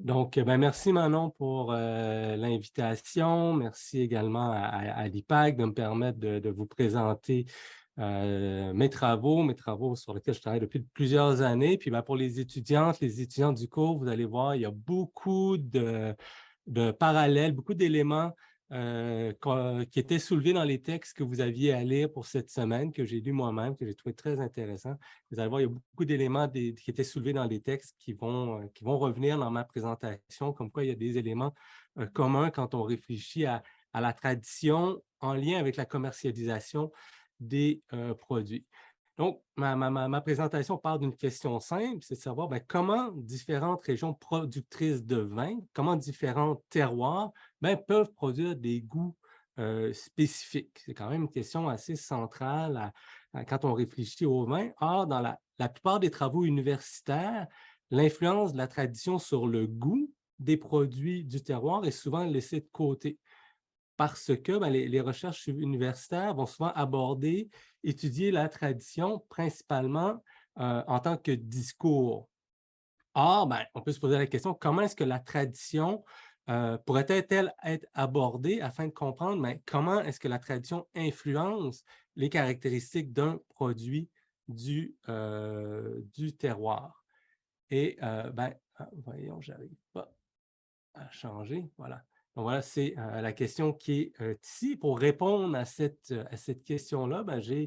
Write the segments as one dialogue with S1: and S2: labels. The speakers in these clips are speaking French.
S1: Donc, ben, merci Manon pour l'invitation. Merci également à l'IPAC de me permettre de vous présenter mes travaux sur lesquels je travaille depuis plusieurs années. Puis ben, pour les étudiants du cours, vous allez voir, il y a beaucoup de parallèles, beaucoup d'éléments qui étaient soulevés dans les textes que vous aviez à lire pour cette semaine, que j'ai lu moi-même, que j'ai trouvé très intéressant. Vous allez voir, il y a beaucoup d'éléments qui étaient soulevés dans les textes qui vont revenir dans ma présentation, comme quoi il y a des éléments communs quand on réfléchit à la tradition en lien avec la commercialisation des produits. Donc, ma présentation part d'une question simple, c'est de savoir ben, comment différentes régions productrices de vin, comment différents terroirs ben, peuvent produire des goûts spécifiques. C'est quand même une question assez centrale quand on réfléchit au vin. Or, dans la plupart des travaux universitaires, l'influence de la tradition sur le goût des produits du terroir est souvent laissée de côté parce que ben, les recherches universitaires vont souvent étudier la tradition principalement en tant que discours. Or, ben, on peut se poser la question, comment est-ce que la tradition pourrait-elle être abordée afin de comprendre ben, comment est-ce que la tradition influence les caractéristiques d'un produit du terroir? Et ben, voyons, j'arrive pas à changer, voilà. Donc voilà, c'est la question qui est ici. Pour répondre à cette question-là, ben, je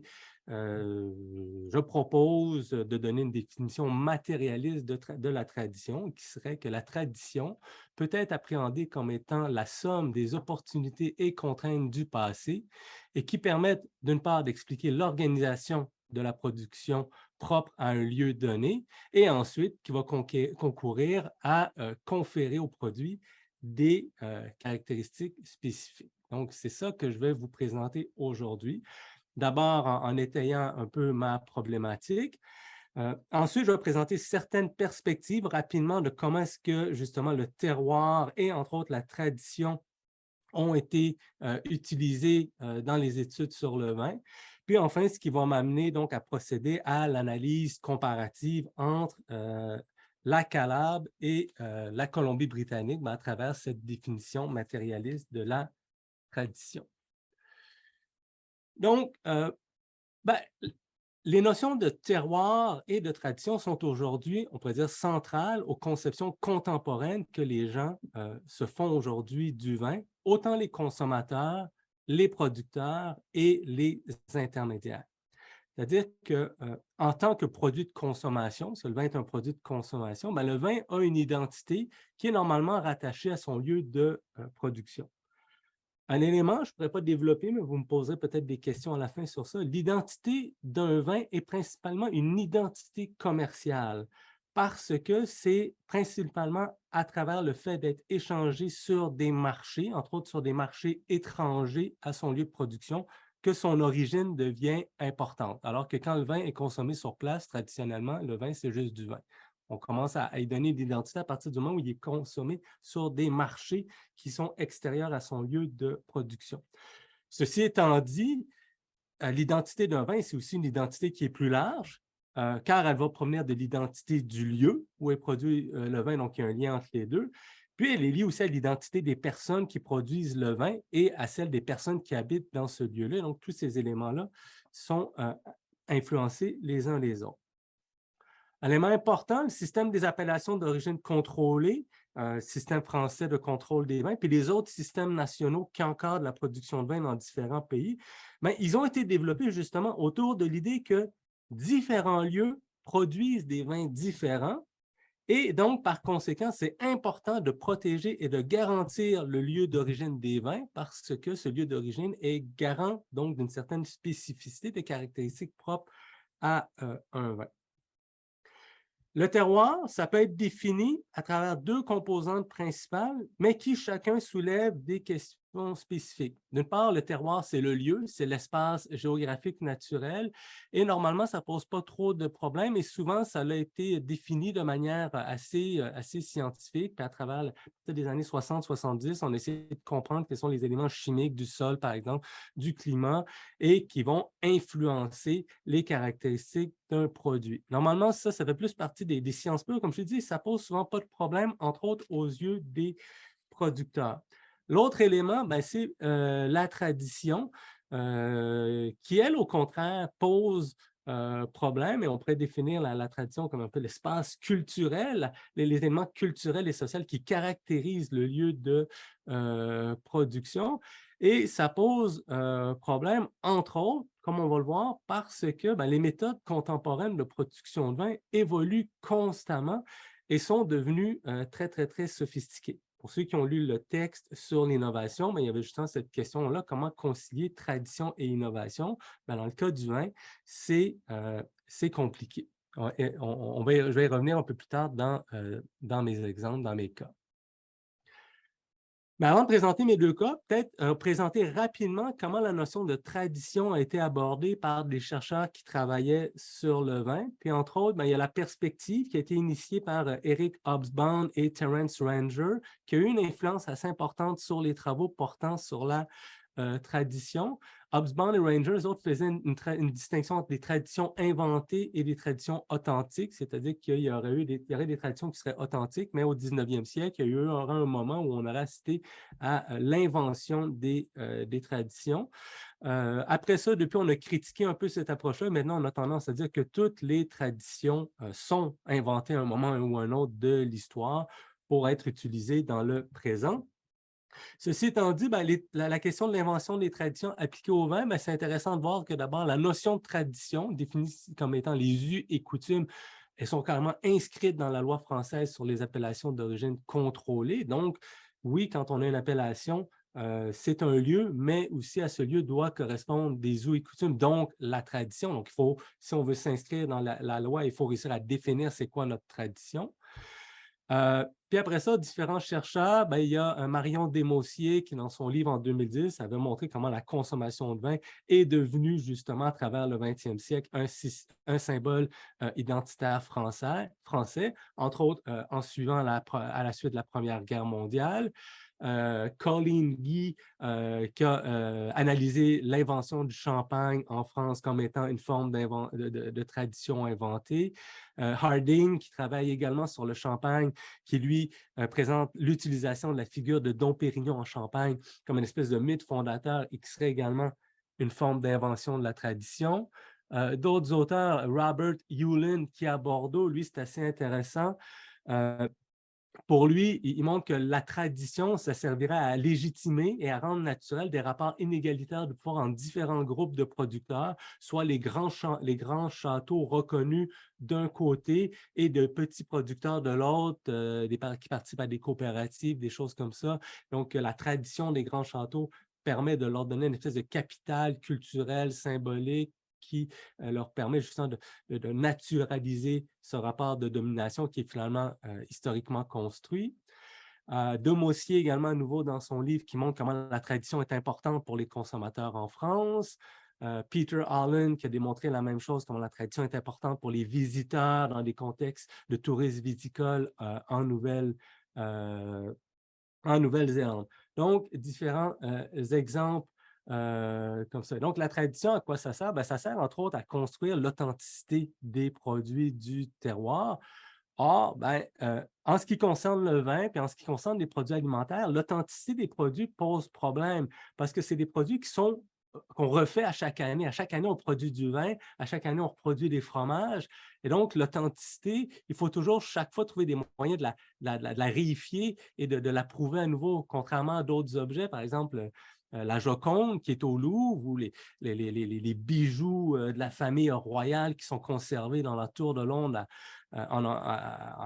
S1: propose de donner une définition matérialiste de la tradition, qui serait que la tradition peut être appréhendée comme étant la somme des opportunités et contraintes du passé et qui permettent, d'une part, d'expliquer l'organisation de la production propre à un lieu donné, et ensuite qui va concourir à conférer au produit des caractéristiques spécifiques. Donc, c'est ça que je vais vous présenter aujourd'hui. D'abord, en étayant un peu ma problématique. Ensuite, je vais présenter certaines perspectives rapidement de comment est-ce que, justement, le terroir et, entre autres, la tradition ont été utilisés dans les études sur le vin. Puis enfin, ce qui va m'amener donc à procéder à l'analyse comparative entre la Calabre et la Colombie-Britannique à travers cette définition matérialiste de la tradition. Donc, ben, les notions de terroir et de tradition sont aujourd'hui, on pourrait dire, centrales aux conceptions contemporaines que les gens se font aujourd'hui du vin, autant les consommateurs, les producteurs et les intermédiaires. C'est-à-dire que, en tant que produit de consommation, parce que le vin est un produit de consommation, ben, le vin a une identité qui est normalement rattachée à son lieu de production. Un élément, je ne pourrais pas développer, mais vous me poserez peut-être des questions à la fin sur ça. L'identité d'un vin est principalement une identité commerciale parce que c'est principalement à travers le fait d'être échangé sur des marchés, entre autres sur des marchés étrangers à son lieu de production, que son origine devient importante. Alors que quand le vin est consommé sur place, traditionnellement, le vin, c'est juste du vin. On commence à y donner de l'identité à partir du moment où il est consommé sur des marchés qui sont extérieurs à son lieu de production. Ceci étant dit, l'identité d'un vin, c'est aussi une identité qui est plus large, car elle va provenir de l'identité du lieu où est produit le vin, donc il y a un lien entre les deux. Puis elle est liée aussi à l'identité des personnes qui produisent le vin et à celle des personnes qui habitent dans ce lieu-là. Donc tous ces éléments-là sont influencés les uns les autres. Un élément important, le système des appellations d'origine contrôlée, système français de contrôle des vins, puis les autres systèmes nationaux qui encadrent la production de vin dans différents pays, bien, ils ont été développés justement autour de l'idée que différents lieux produisent des vins différents et donc, par conséquent, c'est important de protéger et de garantir le lieu d'origine des vins parce que ce lieu d'origine est garant donc d'une certaine spécificité, des caractéristiques propres à un vin. Le terroir, ça peut être défini à travers deux composantes principales, mais qui chacun soulève des questions spécifiques. D'une part, le terroir, c'est le lieu, c'est l'espace géographique naturel et normalement, ça ne pose pas trop de problèmes et souvent, ça a été défini de manière assez scientifique. Puis à travers des années 60-70, on essaie de comprendre quels sont les éléments chimiques du sol, par exemple, du climat et qui vont influencer les caractéristiques d'un produit. Normalement, ça fait plus partie des sciences pures. Comme je dis, ça ne pose souvent pas de problème, entre autres aux yeux des producteurs. L'autre élément, ben, c'est la tradition qui, elle, au contraire, pose problème et on pourrait définir la tradition comme un peu l'espace culturel, les éléments culturels et sociaux qui caractérisent le lieu de production. Et ça pose problème, entre autres, comme on va le voir, parce que ben, les méthodes contemporaines de production de vin évoluent constamment et sont devenues très, très, très sophistiquées. Pour ceux qui ont lu le texte sur l'innovation, ben, il y avait justement cette question-là, comment concilier tradition et innovation? Ben, dans le cas du vin, c'est compliqué. Je vais y revenir un peu plus tard dans mes exemples, dans mes cas. Mais avant de présenter mes deux cas, peut-être présenter rapidement comment la notion de tradition a été abordée par des chercheurs qui travaillaient sur le vin. Puis, entre autres, ben, il y a la perspective qui a été initiée par Eric Hobsbawm et Terence Ranger, qui a eu une influence assez importante sur les travaux portant sur la tradition. Hobsbawm et Ranger, eux autres, faisaient une distinction entre des traditions inventées et des traditions authentiques, c'est-à-dire qu'il y aurait des traditions qui seraient authentiques, mais au 19e siècle, il y aura un moment où on aurait assisté à l'invention des traditions. Après ça, depuis, on a critiqué un peu cette approche-là. Maintenant, on a tendance à dire que toutes les traditions sont inventées à un moment ou un autre de l'histoire pour être utilisées dans le présent. Ceci étant dit, ben, la question de l'invention des traditions appliquées au vin, ben, c'est intéressant de voir que d'abord, la notion de tradition, définie comme étant les us et coutumes, elles sont carrément inscrites dans la loi française sur les appellations d'origine contrôlée. Donc, oui, quand on a une appellation, c'est un lieu, mais aussi à ce lieu doit correspondre des us et coutumes, donc la tradition. Donc, si on veut s'inscrire dans la loi, il faut réussir à définir c'est quoi notre tradition. Puis après ça, différents chercheurs, ben, il y a Marion Desmaussier qui, dans son livre en 2010, avait montré comment la consommation de vin est devenue justement à travers le 20e siècle un symbole identitaire français, entre autres en suivant à la suite de la Première Guerre mondiale. Colleen Guy, qui a analysé l'invention du champagne en France comme étant une forme de tradition inventée. Harding, qui travaille également sur le champagne, qui, lui, présente l'utilisation de la figure de Dom Pérignon en Champagne comme une espèce de mythe fondateur et qui serait également une forme d'invention de la tradition. D'autres auteurs, Robert Hewlin, qui est à Bordeaux, lui, c'est assez intéressant. Pour lui, il montre que la tradition, ça servirait à légitimer et à rendre naturel des rapports inégalitaires de pouvoir entre différents groupes de producteurs, soit les grands châteaux reconnus d'un côté et de petits producteurs de l'autre, qui participent à des coopératives, des choses comme ça. Donc, la tradition des grands châteaux permet de leur donner une espèce de capital culturel, symbolique, qui leur permet justement de naturaliser ce rapport de domination qui est finalement historiquement construit. Desmaussier également à nouveau dans son livre qui montre comment la tradition est importante pour les consommateurs en France. Peter Allen qui a démontré la même chose, comment la tradition est importante pour les visiteurs dans des contextes de tourisme viticole en Nouvelle-Zélande. Donc, différents exemples comme ça. Donc, la tradition, à quoi ça sert? Ben, ça sert entre autres à construire l'authenticité des produits du terroir. Or, ben, en ce qui concerne le vin et en ce qui concerne les produits alimentaires, l'authenticité des produits pose problème parce que c'est des produits qu'on refait à chaque année. À chaque année, on produit du vin, à chaque année, on reproduit des fromages. Et donc, l'authenticité, il faut toujours chaque fois trouver des moyens de la réifier et de la prouver à nouveau, contrairement à d'autres objets, par exemple, la Joconde qui est au Louvre ou les bijoux de la famille royale qui sont conservés dans la Tour de Londres en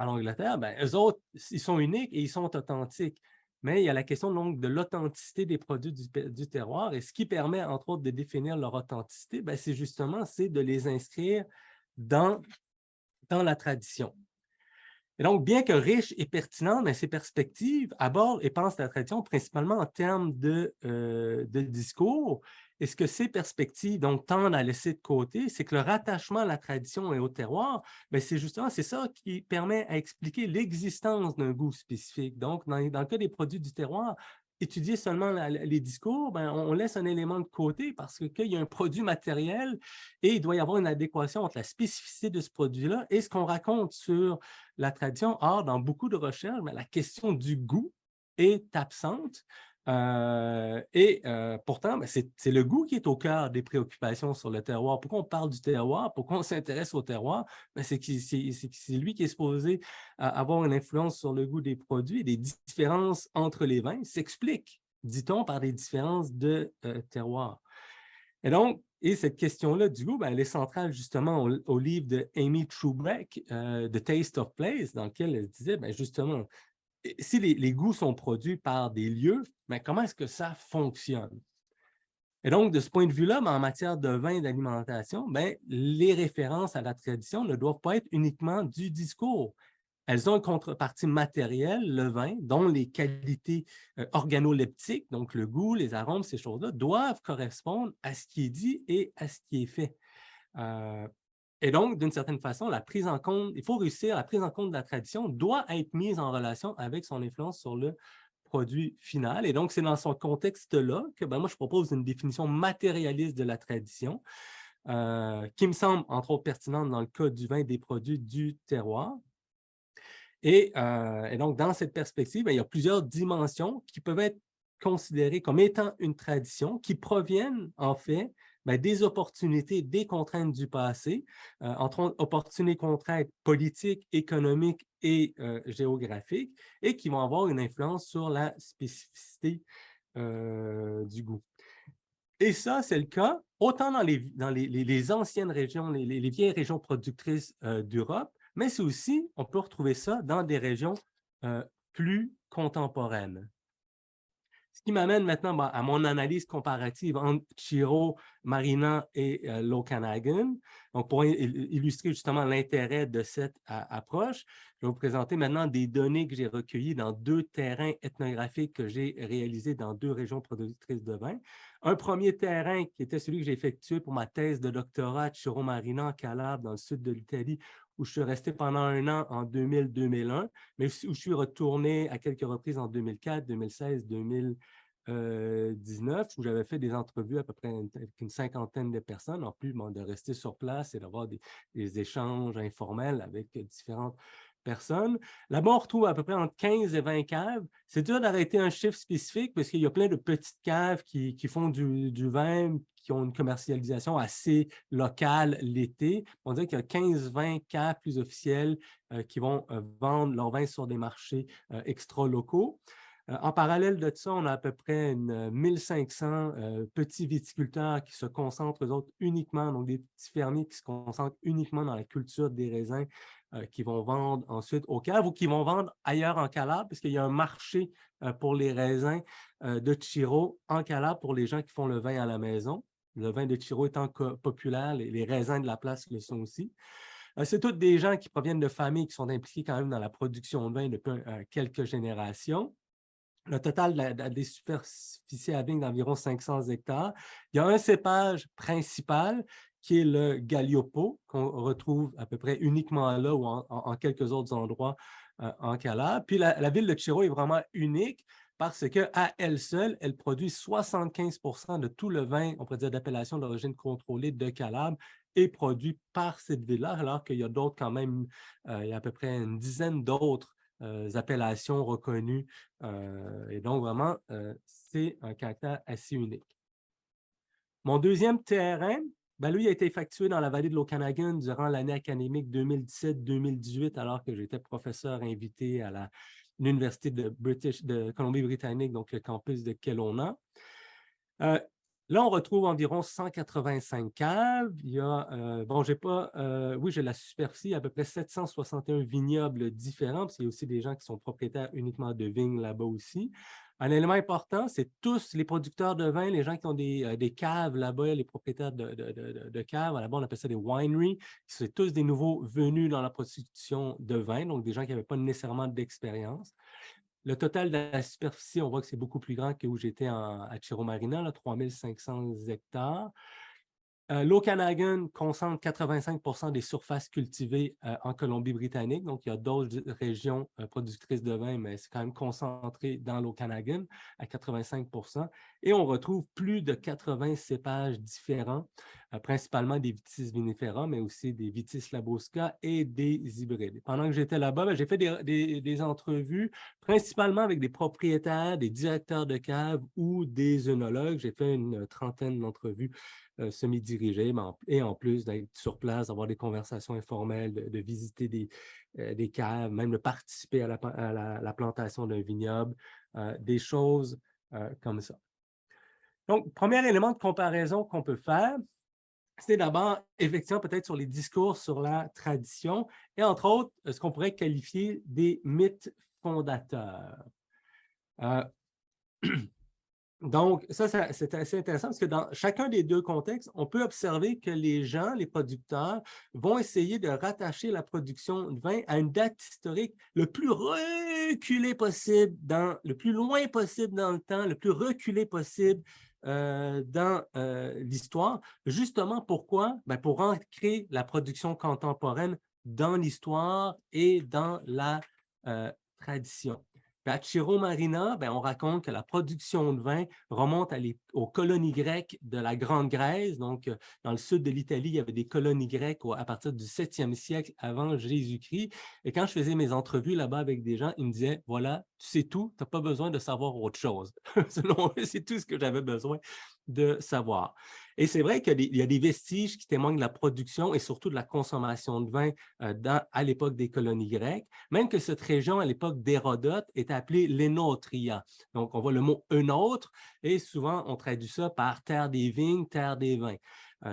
S1: Angleterre, ben, eux autres, ils sont uniques et ils sont authentiques. Mais il y a la question donc de l'authenticité des produits du terroir et ce qui permet, entre autres, de définir leur authenticité, ben, c'est justement de les inscrire dans la tradition. Et donc, bien que riche et pertinente, mais ces perspectives abordent et pensent la tradition principalement en termes de discours. Et ce que ces perspectives donc, tendent à laisser de côté, c'est que le rattachement à la tradition et au terroir, ben, c'est justement c'est ça qui permet à expliquer l'existence d'un goût spécifique. Donc, dans le cas des produits du terroir, étudier seulement les discours, ben, on laisse un élément de côté parce qu'il y a un produit matériel et il doit y avoir une adéquation entre la spécificité de ce produit-là et ce qu'on raconte sur la tradition. Or, dans beaucoup de recherches, ben, la question du goût est absente. Pourtant, ben, c'est le goût qui est au cœur des préoccupations sur le terroir. Pourquoi on parle du terroir? Pourquoi on s'intéresse au terroir? Ben, c'est lui qui est supposé avoir une influence sur le goût des produits. Les différences entre les vins s'expliquent, dit-on, par des différences de terroir. Et donc, cette question-là du goût, ben, elle est centrale justement au livre de Amy Trubeck, The Taste of Place, dans lequel elle disait, ben, justement, si les goûts sont produits par des lieux, ben, comment est-ce que ça fonctionne? Et donc, de ce point de vue-là, ben, en matière de vin et d'alimentation, ben, les références à la tradition ne doivent pas être uniquement du discours. Elles ont une contrepartie matérielle, le vin, dont les qualités organoleptiques, donc le goût, les arômes, ces choses-là, doivent correspondre à ce qui est dit et à ce qui est fait. Euh, et donc, d'une certaine façon, la prise en compte, il faut réussir, la prise en compte de la tradition doit être mise en relation avec son influence sur le produit final. Et donc, c'est dans ce contexte-là que ben, moi, je propose une définition matérialiste de la tradition qui me semble, entre autres, pertinente dans le cas du vin et des produits du terroir. Et donc, dans cette perspective, ben, il y a plusieurs dimensions qui peuvent être considérées comme étant une tradition, qui proviennent en fait ben, des opportunités, des contraintes du passé, entre autres opportunités, contraintes politiques, économiques et géographiques, et qui vont avoir une influence sur la spécificité du goût. Et ça, c'est le cas autant dans les anciennes régions, les vieilles régions productrices d'Europe, mais c'est aussi, on peut retrouver ça dans des régions plus contemporaines. Ce qui m'amène maintenant à mon analyse comparative entre Chiro, Marina et l'Okanagan. Donc, pour illustrer justement l'intérêt de cette approche, je vais vous présenter maintenant des données que j'ai recueillies dans 2 terrains ethnographiques que j'ai réalisés dans 2 régions productrices de vin. Un premier terrain qui était celui que j'ai effectué pour ma thèse de doctorat à Chiro Marina en Calabre, dans le sud de l'Italie, où je suis resté pendant 1 an en 2000-2001, mais où je suis retourné à quelques reprises en 2004, 2016, 2019, où j'avais fait des entrevues à peu près avec une cinquantaine de personnes, en plus de rester sur place et d'avoir des échanges informels avec différentes personnes. Là-bas, on retrouve à peu près entre 15 et 20 caves. C'est dur d'arrêter un chiffre spécifique parce qu'il y a plein de petites caves qui font du vin, qui ont une commercialisation assez locale l'été. On dirait qu'il y a 15-20 caves plus officielles qui vont vendre leur vin sur des marchés extra-locaux. En parallèle de ça, on a à peu près 1500 petits viticulteurs qui se concentrent, eux autres, uniquement, donc des petits fermiers qui se concentrent uniquement dans la culture des raisins qui vont vendre ensuite aux caves ou qui vont vendre ailleurs en Calabre, puisqu'il y a un marché pour les raisins de Chiro en Calabre pour les gens qui font le vin à la maison. Le vin de Chiro étant populaire, les raisins de la place le sont aussi. C'est tous des gens qui proviennent de familles qui sont impliquées quand même dans la production de vin depuis quelques générations. Le total des superficies à vigne d'environ 500 hectares. Il y a un cépage principal qui est le Galliopo, qu'on retrouve à peu près uniquement là ou en quelques autres endroits en Calabre. Puis la ville de Chiro est vraiment unique parce qu'à elle seule, elle produit 75 de tout le vin, on pourrait dire d'appellation d'origine contrôlée de Calabre, est produit par cette ville-là, alors qu'il y a d'autres quand même, il y a à peu près une dizaine d'autres appellations reconnues. Et donc, vraiment, c'est un caractère assez unique. Mon deuxième terrain, ben, lui, a été effectué dans la vallée de l'Okanagan durant l'année académique 2017-2018, alors que j'étais professeur invité à l'Université de Colombie-Britannique, donc le campus de Kelowna. Là, on retrouve environ 185 caves. Il y a, bon, j'ai pas, oui, j'ai la superficie, à peu près 761 vignobles différents, parce qu'il y a aussi des gens qui sont propriétaires uniquement de vignes là-bas aussi. Un élément important, c'est tous les producteurs de vin, les gens qui ont des caves là-bas, les propriétaires de caves, là-bas on appelle ça des wineries, c'est tous des nouveaux venus dans la production de vin, donc des gens qui n'avaient pas nécessairement d'expérience. Le total de la superficie, on voit que c'est beaucoup plus grand que où j'étais à Chiro Marina, là, 3500 hectares. L'Okanagan concentre 85 des surfaces cultivées en Colombie-Britannique. Donc, il y a d'autres régions productrices de vin, mais c'est quand même concentré dans l'Okanagan à 85 Et on retrouve plus de 80 cépages différents, principalement des Vitis vinifera, mais aussi des Vitis labusca et des hybrides. Pendant que j'étais là-bas, j'ai fait des entrevues, principalement avec des propriétaires, des directeurs de caves ou des œnologues. J'ai fait une trentaine d'entrevues semi-dirigé, et en plus d'être sur place, d'avoir des conversations informelles, de visiter des caves, même de participer à la plantation d'un vignoble, des choses comme ça. Donc, premier élément de comparaison qu'on peut faire, c'est d'abord, effectivement, peut-être sur les discours sur la tradition et entre autres, ce qu'on pourrait qualifier des mythes fondateurs. Donc, ça, c'est assez intéressant parce que dans chacun des deux contextes, on peut observer que les gens, les producteurs, vont essayer de rattacher la production de vin à une date historique le plus reculée possible, le plus loin possible dans le temps, le plus reculé possible dans l'histoire. Justement, pourquoi? Ben, pour ancrer la production contemporaine dans l'histoire et dans la tradition. À Chiro Marina, on raconte que la production de vin remonte aux colonies grecques de la Grande Grèce. Donc, dans le sud de l'Italie, il y avait des colonies grecques à partir du 7e siècle avant Jésus-Christ. Et quand je faisais mes entrevues là-bas avec des gens, ils me disaient, voilà, tu sais tout, tu n'as pas besoin de savoir autre chose. Selon eux, c'est tout ce que j'avais besoin de savoir. Et c'est vrai qu'il y a des vestiges qui témoignent de la production et surtout de la consommation de vin à l'époque des colonies grecques, même que cette région, à l'époque d'Hérodote, est appelée l'Énotria. Donc, on voit le mot « œnotre » et souvent, on traduit ça par « terre des vignes, terre des vins ».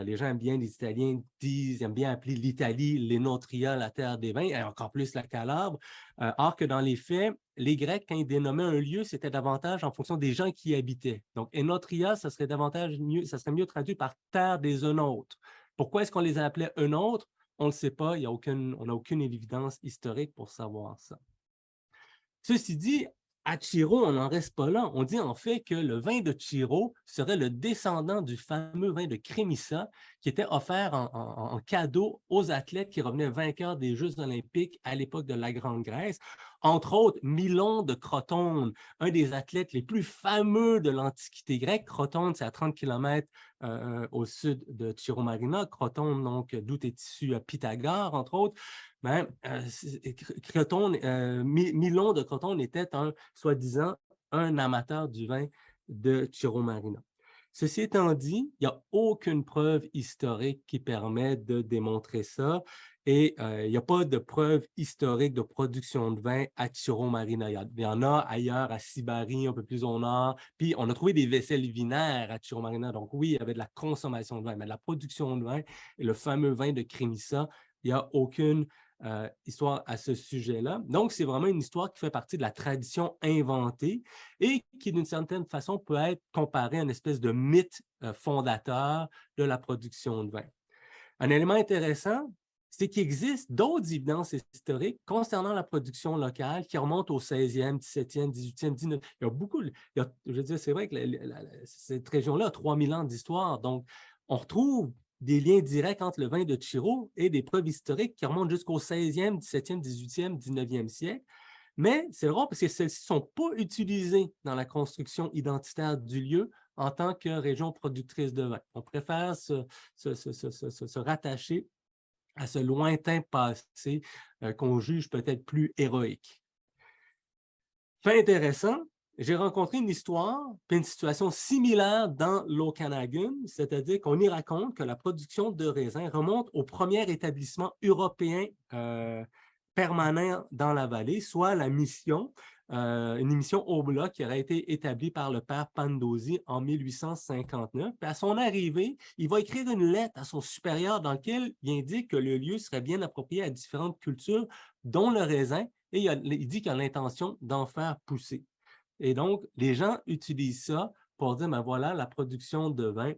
S1: Les gens aiment bien, les Italiens aiment bien appeler l'Italie l'Énotria, la terre des vins, et encore plus la Calabre. Or que dans les faits, les Grecs, quand ils dénommaient un lieu, c'était davantage en fonction des gens qui y habitaient. Donc, Énotria, ça serait mieux traduit par terre des œnotres. Pourquoi est-ce qu'on les appelait œnotres? On ne le sait pas, on n'a aucune évidence historique pour savoir ça. Ceci dit, à Chiro, on n'en reste pas là. On dit en fait que le vin de Chiro serait le descendant du fameux vin de Crémissa qui était offert en cadeau aux athlètes qui revenaient vainqueurs des Jeux olympiques à l'époque de la Grande Grèce. Entre autres, Milon de Crotone, un des athlètes les plus fameux de l'Antiquité grecque. Crotone, c'est à 30 km au sud de Chiro Marina. Crotone, donc, d'où est issu Pythagore, entre autres. Milon de Crotone était soi-disant un amateur du vin de Chiro Marina. Ceci étant dit, il n'y a aucune preuve historique qui permet de démontrer ça et il n'y a pas de preuve historique de production de vin à Chiro Marina. Il y en a ailleurs à Sibari, un peu plus au nord, puis on a trouvé des vaisselles vinaires à Chiro Marina. Donc oui, il y avait de la consommation de vin, mais de la production de vin et le fameux vin de Crémissa, il n'y a aucune histoire à ce sujet-là. Donc, c'est vraiment une histoire qui fait partie de la tradition inventée et qui, d'une certaine façon, peut être comparée à une espèce de mythe fondateur de la production de vin. Un élément intéressant, c'est qu'il existe d'autres évidences historiques concernant la production locale qui remontent au 16e, 17e, 18e, 19e. Il y a beaucoup, je veux dire, c'est vrai que cette région-là a 3000 ans d'histoire, donc on retrouve des liens directs entre le vin de Chiro et des preuves historiques qui remontent jusqu'au 16e, 17e, 18e, 19e siècle. Mais c'est drôle parce que celles-ci ne sont pas utilisées dans la construction identitaire du lieu en tant que région productrice de vin. On préfère se rattacher à ce lointain passé qu'on juge peut-être plus héroïque. Fait intéressant, j'ai rencontré une histoire puis une situation similaire dans l'Okanagan, c'est-à-dire qu'on y raconte que la production de raisins remonte au premier établissement européen permanent dans la vallée, soit la mission, une mission Obla qui aurait été établie par le père Pandozzi en 1859. Puis à son arrivée, il va écrire une lettre à son supérieur dans laquelle il indique que le lieu serait bien approprié à différentes cultures, dont le raisin, et il dit qu'il a l'intention d'en faire pousser. Et donc, les gens utilisent ça pour dire, ben voilà, la production de vin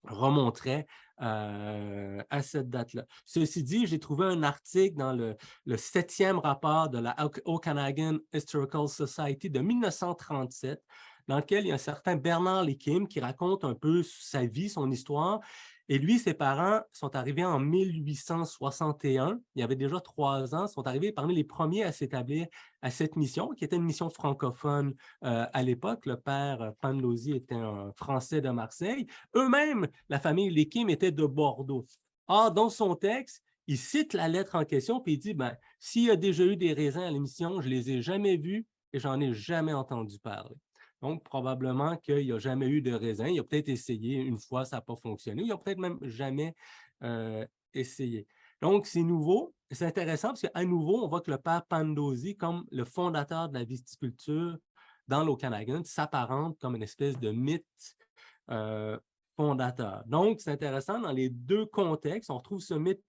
S1: remonterait à cette date-là. Ceci dit, j'ai trouvé un article dans le 7e rapport de la Okanagan Historical Society de 1937, dans lequel il y a un certain Bernard Lekim qui raconte un peu sa vie, son histoire. Et lui, ses parents sont arrivés en 1861. Il y avait déjà 3 ans, sont arrivés parmi les premiers à s'établir à cette mission, qui était une mission francophone à l'époque. Le père Panlosy était un Français de Marseille. Eux-mêmes, la famille Lekim était de Bordeaux. Or, dans son texte, il cite la lettre en question, puis il dit, ben, s'il y a déjà eu des raisins à l'émission, je ne les ai jamais vus et j'en ai jamais entendu parler. Donc, probablement qu'il n'y a jamais eu de raisin. Il a peut-être essayé une fois, ça n'a pas fonctionné. Il a peut-être même jamais essayé. Donc, c'est nouveau. C'est intéressant parce qu'à nouveau, on voit que le père Pandosy, comme le fondateur de la viticulture dans l'Okanagan, s'apparente comme une espèce de mythe fondateur. Donc, c'est intéressant, dans les deux contextes, on retrouve ce mythe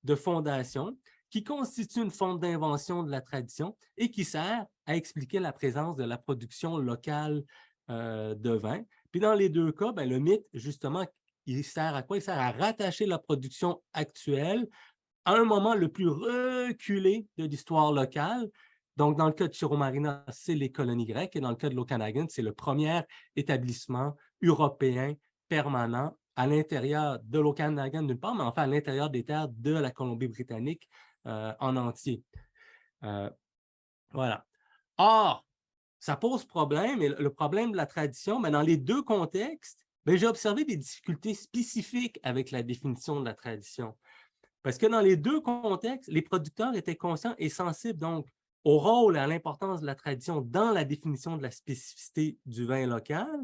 S1: de fondation qui constitue une forme d'invention de la tradition et qui sert à expliquer la présence de la production locale de vin. Puis dans les deux cas, ben, le mythe, justement, il sert à quoi? Il sert à rattacher la production actuelle à un moment le plus reculé de l'histoire locale. Donc, dans le cas de Chiromarina, c'est les colonies grecques, et dans le cas de l'Okanagan, c'est le premier établissement européen permanent à l'intérieur de l'Okanagan d'une part, mais enfin à l'intérieur des terres de la Colombie-Britannique en entier. Voilà. Or, ça pose problème, et le problème de la tradition, mais dans les deux contextes, j'ai observé des difficultés spécifiques avec la définition de la tradition. Parce que dans les deux contextes, les producteurs étaient conscients et sensibles donc au rôle et à l'importance de la tradition dans la définition de la spécificité du vin local.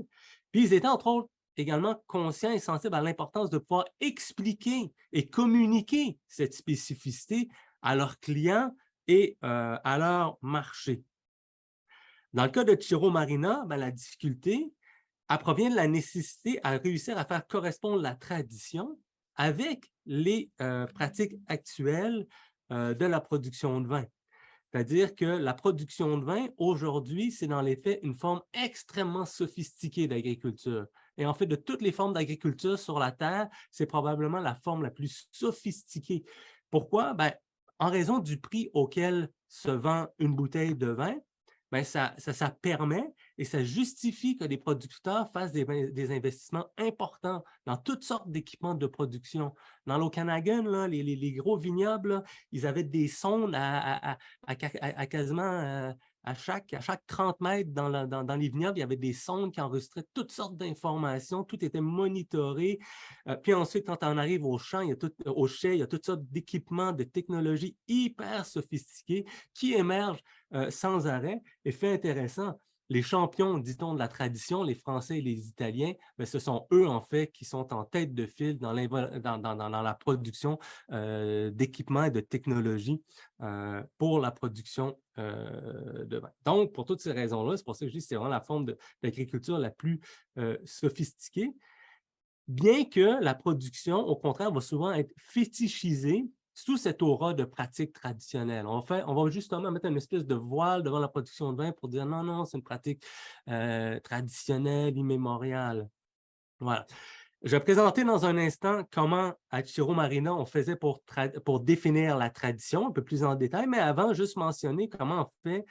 S1: Puis ils étaient entre autres également conscients et sensibles à l'importance de pouvoir expliquer et communiquer cette spécificité à leurs clients et à leur marché. Dans le cas de Chiro Marina, la difficulté, elle provient de la nécessité à réussir à faire correspondre la tradition avec les pratiques actuelles de la production de vin. C'est-à-dire que la production de vin, aujourd'hui, c'est dans les faits une forme extrêmement sophistiquée d'agriculture. Et en fait, de toutes les formes d'agriculture sur la Terre, c'est probablement la forme la plus sophistiquée. Pourquoi? En raison du prix auquel se vend une bouteille de vin, ça permet et ça justifie que les producteurs fassent des investissements importants dans toutes sortes d'équipements de production. Dans l'Okanagan, les gros vignobles, là, ils avaient des sondes à quasiment à chaque 30 mètres dans les vignobles, il y avait des sondes qui enregistraient toutes sortes d'informations, tout était monitoré. Puis ensuite, quand on arrive au champ, au chai, il y a toutes sortes d'équipements, de technologies hyper sophistiquées qui émergent sans arrêt. Et fait intéressant, les champions, dit-on, de la tradition, les Français et les Italiens, ce sont eux, en fait, qui sont en tête de file dans la production d'équipements et de technologies pour la production de vin. Donc, pour toutes ces raisons-là, c'est pour ça que je dis que c'est vraiment la forme d'agriculture la plus sophistiquée, bien que la production, au contraire, va souvent être fétichisée sous cette aura de pratique traditionnelle. On va justement mettre une espèce de voile devant la production de vin pour dire non, non, c'est une pratique traditionnelle, immémoriale. Voilà. Je vais présenter dans un instant comment, à Chiro Marina, on faisait pour définir la tradition un peu plus en détail, mais avant, juste mentionner comment on fait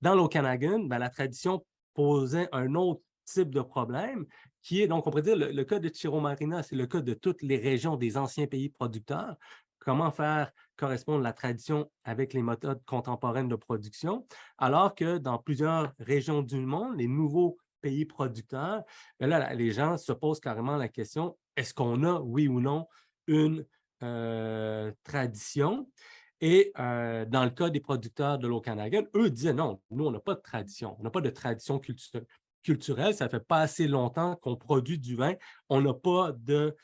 S1: dans l'Okanagan, la tradition posait un autre type de problème, qui est, donc, on pourrait dire, le cas de Chiro Marina, c'est le cas de toutes les régions des anciens pays producteurs. Comment faire correspondre la tradition avec les méthodes contemporaines de production, alors que dans plusieurs régions du monde, les nouveaux pays producteurs, là, les gens se posent carrément la question, est-ce qu'on a, oui ou non, une tradition? Et dans le cas des producteurs de l'Okanagan, eux disaient non, nous, on n'a pas de tradition. On n'a pas de tradition culturelle. Ça ne fait pas assez longtemps qu'on produit du vin. On n'a pas de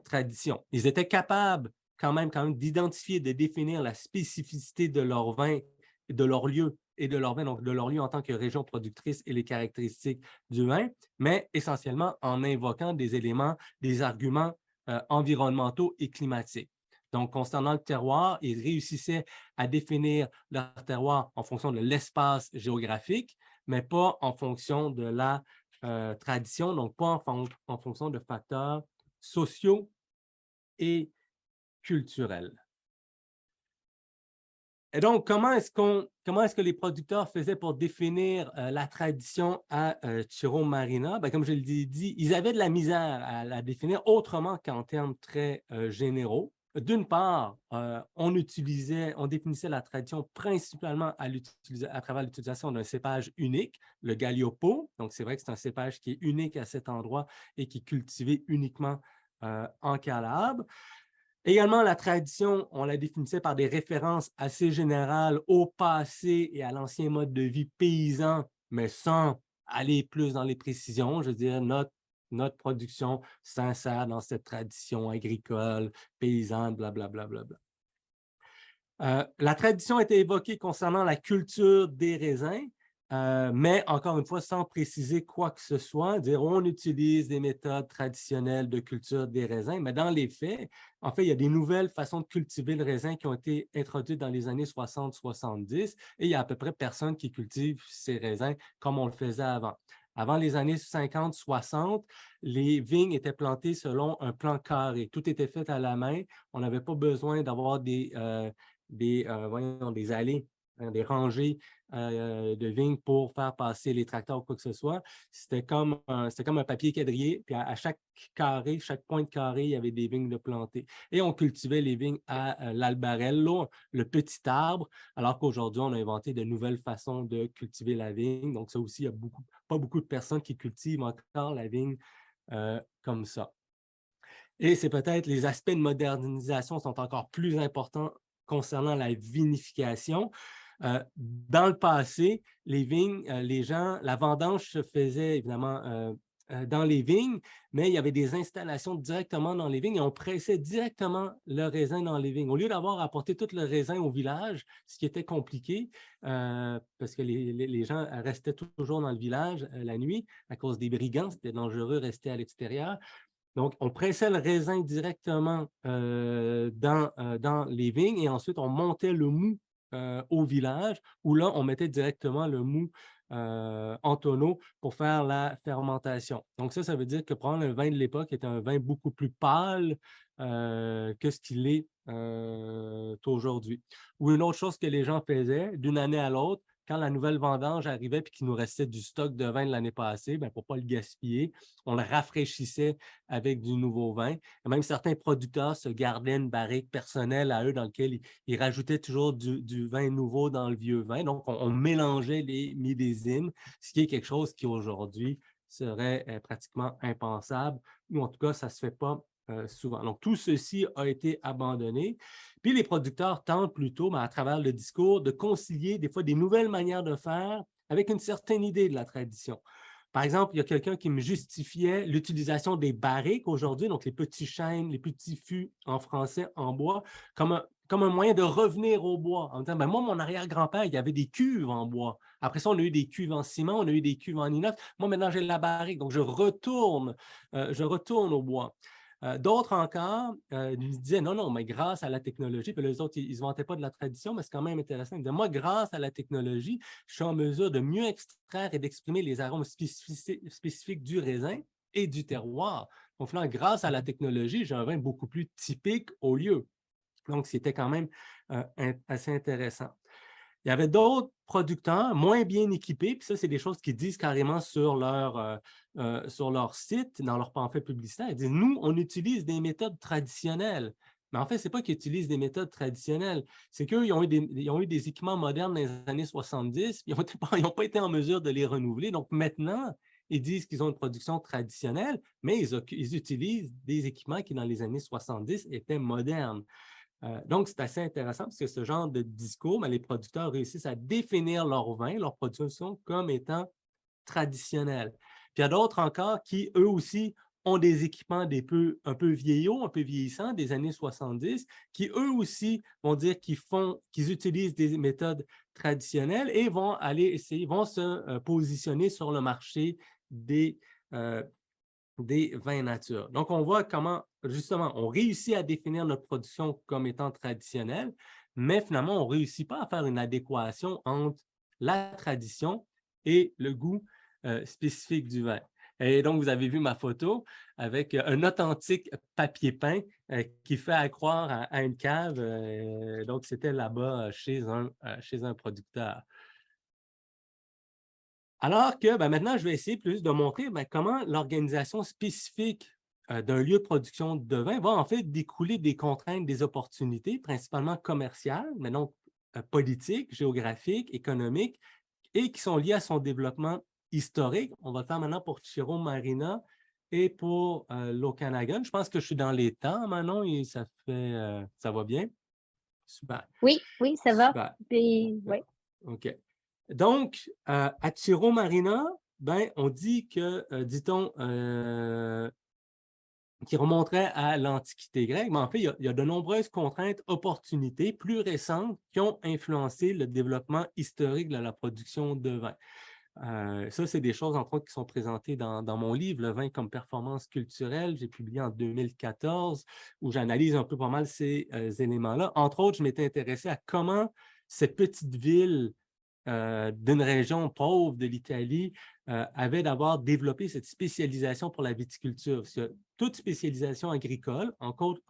S1: tradition. Ils étaient capables quand même d'identifier, de définir la spécificité de leur vin, de leur lieu et de leur vin, donc de leur lieu en tant que région productrice et les caractéristiques du vin, mais essentiellement en invoquant des éléments, des arguments environnementaux et climatiques. Donc, concernant le terroir, ils réussissaient à définir leur terroir en fonction de l'espace géographique, mais pas en fonction de la tradition, donc pas en fonction de facteurs sociaux et culturels. Et donc, comment est-ce que les producteurs faisaient pour définir la tradition à Ciro Marina? Bien, comme je l'ai dit, ils avaient de la misère à la définir autrement qu'en termes très généraux. D'une part, on définissait la tradition principalement à travers l'utilisation d'un cépage unique, le Galliopo. Donc, c'est vrai que c'est un cépage qui est unique à cet endroit et qui est cultivé uniquement en Calabre. Également, la tradition, on la définissait par des références assez générales au passé et à l'ancien mode de vie paysan, mais sans aller plus dans les précisions. Je veux dire, notre production s'insère dans cette tradition agricole, paysanne, blablabla. La tradition était évoquée concernant la culture des raisins, mais encore une fois, sans préciser quoi que ce soit, dire on utilise des méthodes traditionnelles de culture des raisins, mais dans les faits, en fait, il y a des nouvelles façons de cultiver le raisin qui ont été introduites dans les années 60-70 et il y a à peu près personne qui cultive ces raisins comme on le faisait avant. Avant les années 50-60, les vignes étaient plantées selon un plan carré. Tout était fait à la main. On n'avait pas besoin d'avoir des allées, hein, des rangées de vignes pour faire passer les tracteurs ou quoi que ce soit. C'était comme un papier quadrillé, puis à chaque carré, chaque point de carré, il y avait des vignes de plantées. Et on cultivait les vignes à l'albarello, le petit arbre, alors qu'aujourd'hui, on a inventé de nouvelles façons de cultiver la vigne. Donc ça aussi, il n'y a pas beaucoup de personnes qui cultivent encore la vigne comme ça. Et c'est peut-être les aspects de modernisation sont encore plus importants concernant la vinification. Dans le passé, les vignes, la vendange se faisait évidemment dans les vignes, mais il y avait des installations directement dans les vignes et on pressait directement le raisin dans les vignes. Au lieu d'avoir apporté tout le raisin au village, ce qui était compliqué, parce que les gens restaient toujours dans le village la nuit à cause des brigands, c'était dangereux de rester à l'extérieur. Donc, on pressait le raisin directement dans les vignes et ensuite, on montait le mou au village où là, on mettait directement le mou en tonneau pour faire la fermentation. Donc, ça veut dire que prendre le vin de l'époque était un vin beaucoup plus pâle que ce qu'il est aujourd'hui. Ou une autre chose que les gens faisaient d'une année à l'autre, quand la nouvelle vendange arrivait et qu'il nous restait du stock de vin de l'année passée, pour ne pas le gaspiller, on le rafraîchissait avec du nouveau vin. Et même certains producteurs se gardaient une barrique personnelle à eux dans laquelle ils rajoutaient toujours du vin nouveau dans le vieux vin. Donc, on mélangeait les millésimes, ce qui est quelque chose qui aujourd'hui serait pratiquement impensable, ou en tout cas, ça ne se fait pas souvent. Donc, tout ceci a été abandonné. Puis, les producteurs tentent plutôt, à travers le discours, de concilier des fois des nouvelles manières de faire avec une certaine idée de la tradition. Par exemple, il y a quelqu'un qui me justifiait l'utilisation des barriques aujourd'hui, donc les petits chênes, les petits fûts en français en bois, comme un moyen de revenir au bois. En disant, moi, mon arrière-grand-père, il y avait des cuves en bois. Après ça, on a eu des cuves en ciment, on a eu des cuves en inox. Moi, maintenant, j'ai la barrique, donc je retourne au bois. D'autres encore ils disaient non, non, mais grâce à la technologie, puis les autres, ils ne se vantaient pas de la tradition, mais c'est quand même intéressant. Ils disaient, moi, grâce à la technologie, je suis en mesure de mieux extraire et d'exprimer les arômes spécifiques du raisin et du terroir. Donc, finalement, grâce à la technologie, j'ai un vin beaucoup plus typique au lieu. Donc, c'était quand même assez intéressant. Il y avait d'autres producteurs moins bien équipés, puis ça, c'est des choses qu'ils disent carrément sur leur site, dans leur pamphlet publicitaire. Ils disent, nous, on utilise des méthodes traditionnelles. Mais en fait, ce n'est pas qu'ils utilisent des méthodes traditionnelles, c'est qu'eux, ils ont eu des équipements modernes dans les années 70, puis ils n'ont pas été en mesure de les renouveler. Donc maintenant, ils disent qu'ils ont une production traditionnelle, mais ils utilisent des équipements qui, dans les années 70, étaient modernes. Donc, c'est assez intéressant parce que ce genre de discours, les producteurs réussissent à définir leur vin, leur production comme étant traditionnelle. Puis il y a d'autres encore qui, eux aussi, ont des équipements un peu vieillots, un peu vieillissants des années 70, qui eux aussi vont dire qu'ils utilisent des méthodes traditionnelles et vont se positionner sur le marché euh, des vins nature. Donc, on voit comment, justement, on réussit à définir notre production comme étant traditionnelle, mais finalement, on ne réussit pas à faire une adéquation entre la tradition et le goût spécifique du vin. Et donc, vous avez vu ma photo avec un authentique papier peint qui fait accroire à une cave. Donc, c'était là-bas chez un producteur. Alors que maintenant, je vais essayer plus de montrer comment l'organisation spécifique d'un lieu de production de vin va en fait découler des contraintes, des opportunités, principalement commerciales, mais donc politiques, géographiques, économiques, et qui sont liées à son développement historique. On va le faire maintenant pour Ciro Marina et pour l'Okanagan. Je pense que je suis dans les temps, Manon, et ça va bien. Super.
S2: Oui, oui, ça va.
S1: Super.
S2: Puis, oui.
S1: OK. Donc, à Ciro Marina, on dit que, dit-on, qui remonterait à l'Antiquité grecque, mais en fait, il y a de nombreuses contraintes, opportunités plus récentes qui ont influencé le développement historique de la production de vin. Ça, c'est des choses, entre autres, qui sont présentées dans mon livre, Le vin comme performance culturelle. J'ai publié en 2014, où j'analyse un peu pas mal ces éléments-là. Entre autres, je m'étais intéressé à comment ces petites villes d'une région pauvre de l'Italie avait d'abord développé cette spécialisation pour la viticulture. Parce que toute spécialisation agricole, entre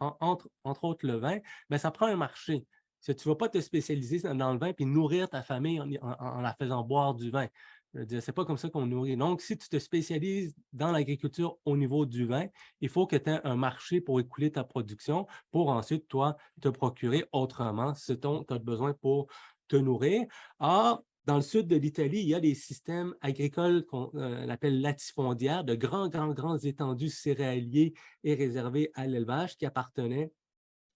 S1: autres le vin, ça prend un marché. Tu ne vas pas te spécialiser dans le vin et nourrir ta famille en la faisant boire du vin. Ce n'est pas comme ça qu'on nourrit. Donc, si tu te spécialises dans l'agriculture au niveau du vin, il faut que tu aies un marché pour écouler ta production pour ensuite, toi, te procurer autrement ce dont tu as besoin pour te nourrir. Or, dans le sud de l'Italie, il y a des systèmes agricoles qu'on appelle latifondiaires, de grands étendues céréaliers et réservés à l'élevage qui appartenaient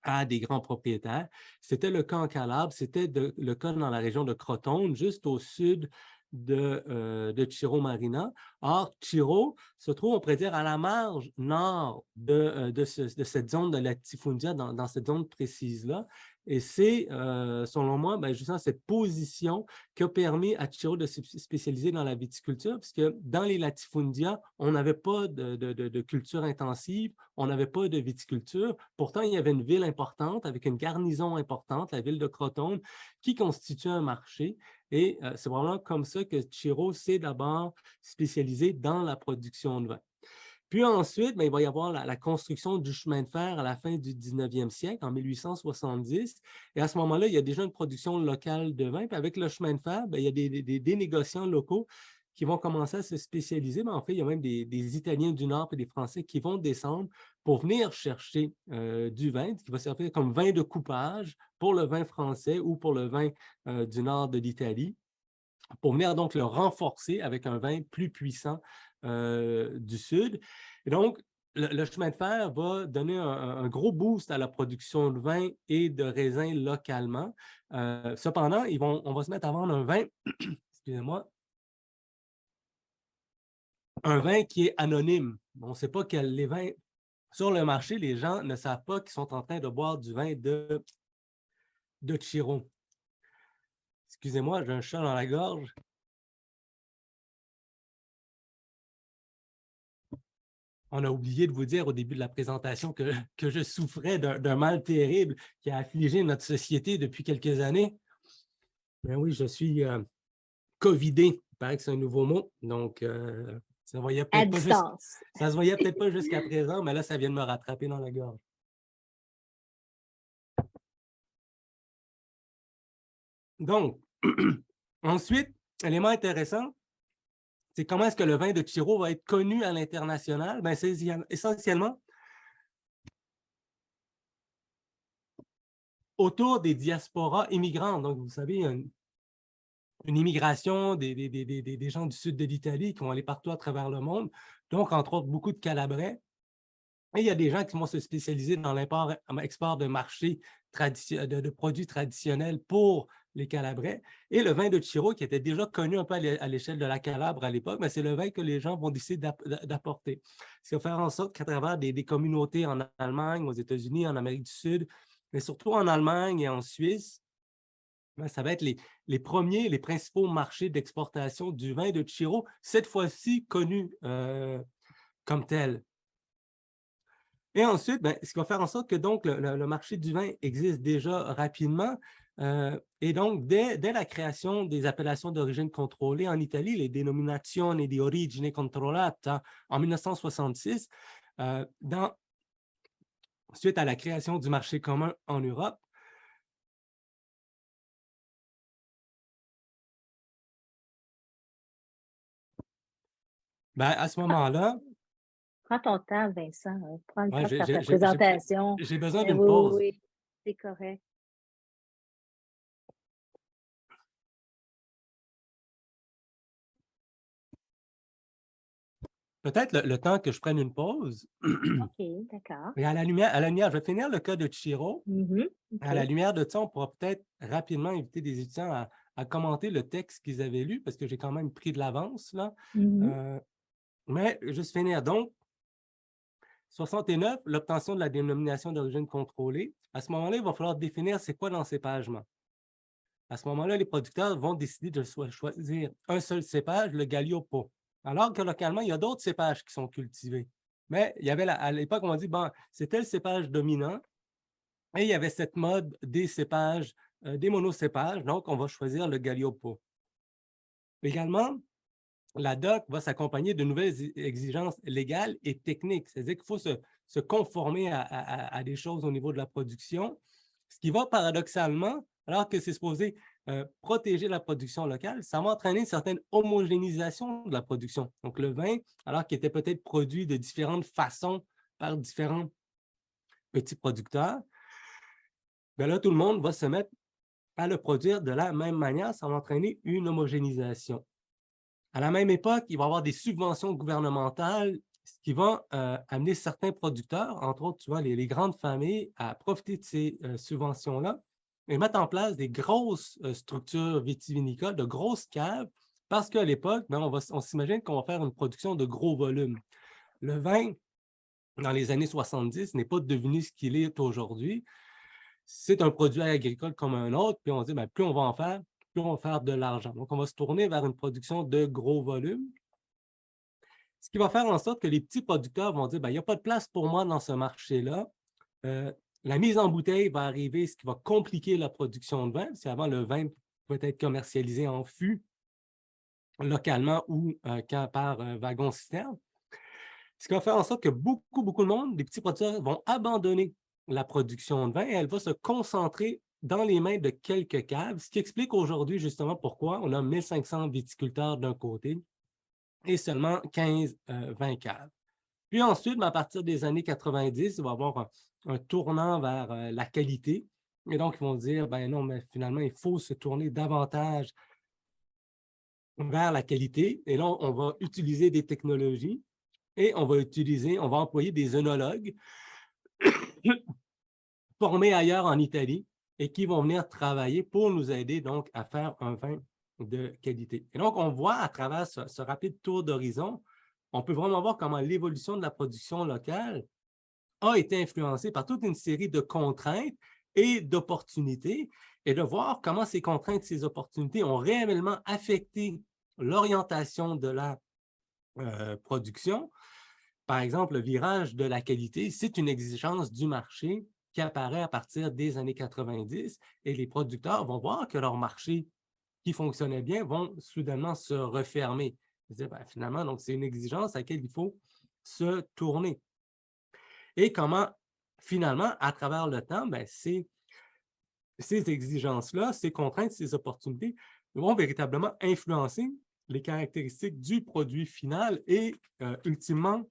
S1: à des grands propriétaires. C'était le cas en Calabre, c'était le cas dans la région de Crotone, juste au sud de Ciro Marina. Or, Ciro se trouve, on pourrait dire, à la marge nord de cette zone de latifundia, dans cette zone précise-là. Et c'est, selon moi, justement, cette position qui a permis à Ciro de se spécialiser dans la viticulture, puisque dans les latifundia, on n'avait pas de culture intensive, on n'avait pas de viticulture. Pourtant, il y avait une ville importante avec une garnison importante, la ville de Crotone, qui constitue un marché. Et c'est vraiment comme ça que Ciro s'est d'abord spécialisé dans la production de vin. Puis ensuite, il va y avoir la construction du chemin de fer à la fin du 19e siècle, en 1870. Et à ce moment-là, il y a déjà une production locale de vin. Puis avec le chemin de fer, il y a des négociants locaux qui vont commencer à se spécialiser. Mais en fait, il y a même des Italiens du Nord et des Français qui vont descendre pour venir chercher du vin, qui va servir comme vin de coupage pour le vin français ou pour le vin du Nord de l'Italie, pour venir donc le renforcer avec un vin plus puissant du Sud. Et donc, le chemin de fer va donner un gros boost à la production de vin et de raisins localement. Cependant, on va se mettre à vendre un vin, excusez-moi, un vin qui est anonyme. On ne sait pas quels les vins sur le marché, les gens ne savent pas qu'ils sont en train de boire du vin de Ciro. Excusez-moi, j'ai un chat dans la gorge. On a oublié de vous dire au début de la présentation que je souffrais d'un mal terrible qui a affligé notre société depuis quelques années. Ben oui, je suis covidé. Il paraît que c'est un nouveau mot. Donc, ça ne voyait peut-être pas ça se voyait peut-être pas jusqu'à présent, mais là, ça vient de me rattraper dans la gorge. Donc, ensuite, élément intéressant, c'est comment est-ce que le vin de Ciro va être connu à l'international? C'est essentiellement autour des diasporas immigrantes. Donc, vous savez, une immigration des gens du sud de l'Italie qui vont aller partout à travers le monde. Donc, entre autres, beaucoup de Calabrais. Et il y a des gens qui vont se spécialiser dans l'import-export de marchés de produits traditionnels pour les Calabrais. Et le vin de Ciro, qui était déjà connu un peu à l'échelle de la Calabre à l'époque, c'est le vin que les gens vont décider d'apporter. Ce qui va faire en sorte qu'à travers des communautés en Allemagne, aux États-Unis, en Amérique du Sud, mais surtout en Allemagne et en Suisse, ça va être les premiers, les principaux marchés d'exportation du vin de Ciro, cette fois-ci connu comme tel. Et ensuite, ce qui va faire en sorte que donc le marché du vin existe déjà rapidement, Et donc, dès la création des appellations d'origine contrôlée en Italie, les Denominazioni di Origine Controllata en 1966, suite à la création du marché commun en Europe, ben, à ce moment-là,
S2: Prends ton temps, Vincent, prends le
S1: ouais,
S2: temps de faire ta présentation.
S1: j'ai besoin
S2: Mais
S1: d'une
S2: oui, oui,
S1: pause.
S2: oui, c'est correct.
S1: Peut-être le temps que je prenne une pause.
S2: OK, d'accord.
S1: Et à la lumière, je vais finir le cas de Chiro.
S2: Mhm.
S1: À la
S2: OK.
S1: lumière de ça, on pourra peut-être rapidement inviter des étudiants à commenter le texte qu'ils avaient lu, parce que j'ai quand même pris de l'avance, là.
S2: Mhm.
S1: Mais juste finir. Donc, 69, l'obtention de la dénomination d'origine contrôlée. À ce moment-là, il va falloir définir c'est quoi l'encépagement. À ce moment-là, les producteurs vont décider de choisir un seul cépage, le Galliopo. Alors que localement, il y a d'autres cépages qui sont cultivés. Mais il y avait à l'époque, on m'a dit, bon, c'était le cépage dominant et il y avait cette mode des cépages, des monocépages, donc on va choisir le Galliopo. Également, la DOC va s'accompagner de nouvelles exigences légales et techniques. C'est-à-dire qu'il faut se conformer à des choses au niveau de la production, ce qui va paradoxalement, alors que c'est supposé protéger la production locale, ça va entraîner une certaine homogénéisation de la production. Donc, le vin, alors qu'il était peut-être produit de différentes façons par différents petits producteurs, bien là, tout le monde va se mettre à le produire de la même manière, ça va entraîner une homogénéisation. À la même époque, il va y avoir des subventions gouvernementales, ce qui va amener certains producteurs, entre autres, tu vois, les grandes familles, à profiter de ces subventions-là et mettre en place des grosses structures vitivinicoles, de grosses caves, parce qu'à l'époque, ben, on s'imagine qu'on va faire une production de gros volumes. Le vin, dans les années 70, n'est pas devenu ce qu'il est aujourd'hui. C'est un produit agricole comme un autre, puis on se dit, ben, plus on va en faire, plus on va faire de l'argent. Donc, on va se tourner vers une production de gros volumes, ce qui va faire en sorte que les petits producteurs vont dire, ben, il n'y a pas de place pour moi dans ce marché-là. Euh, la mise en bouteille va arriver, ce qui va compliquer la production de vin, parce qu'avant, le vin pouvait être commercialisé en fût localement ou par wagon-citerne. Ce qui va faire en sorte que beaucoup de monde, des petits producteurs, vont abandonner la production de vin et elle va se concentrer dans les mains de quelques caves, ce qui explique aujourd'hui justement pourquoi on a 1500 viticulteurs d'un côté et seulement 15-20 caves. Puis ensuite, à partir des années 90, il va y avoir un tournant vers la qualité. Et donc, ils vont dire, ben non, mais finalement, il faut se tourner davantage vers la qualité. Et là, on va utiliser des technologies et on va employer des œnologues formés ailleurs en Italie et qui vont venir travailler pour nous aider donc à faire un vin de qualité. Et donc, on voit à travers ce rapide tour d'horizon, on peut vraiment voir comment l'évolution de la production locale a été influencée par toute une série de contraintes et d'opportunités, et de voir comment ces contraintes, ces opportunités ont réellement affecté l'orientation de la production. Par exemple, le virage de la qualité, c'est une exigence du marché qui apparaît à partir des années 90 et les producteurs vont voir que leur marché qui fonctionnait bien vont soudainement se refermer. Ben, finalement, donc c'est une exigence à laquelle il faut se tourner. Et comment, finalement, à travers le temps, ben, ces exigences-là, ces contraintes, ces opportunités vont véritablement influencer les caractéristiques du produit final et ultimement